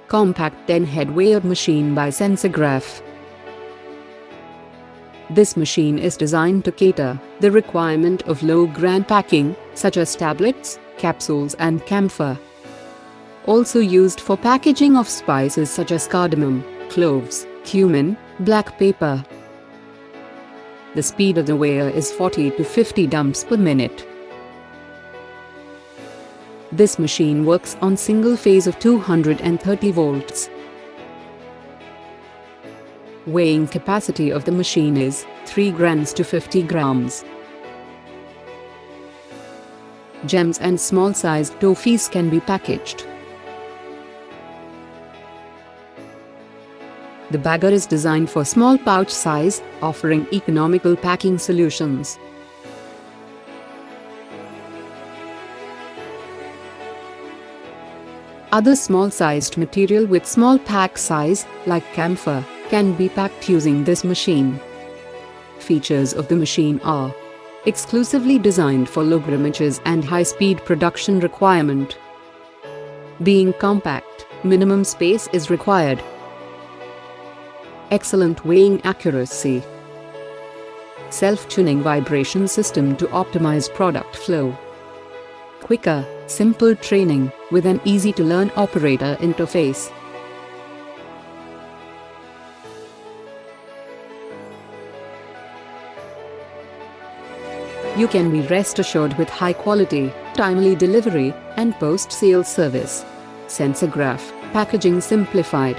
Compact 10-head weighed machine by Sensorgraph. This machine is designed to cater the requirement of low-gram packing, such as tablets, capsules and camphor. Also used for packaging of spices such as cardamom, cloves, cumin, black pepper. The speed of the weigher is 40 to 50 dumps per minute. This machine works on single phase of 230 volts. Weighing capacity of the machine is 3 grams to 50 grams. Gems and small-sized toffees can be packaged. The bagger is designed for small pouch size, offering economical packing solutions. Other small-sized material with small pack size, like camphor, can be packed using this machine. Features of the machine are exclusively designed for low gramages and high-speed production requirement. Being compact, minimum space is required. Excellent weighing accuracy. Self-tuning vibration system to optimize product flow. Quicker, simple training with an easy-to-learn operator interface. You can be rest assured with high quality, timely delivery, and post-sale service. Sensorgraph, packaging simplified.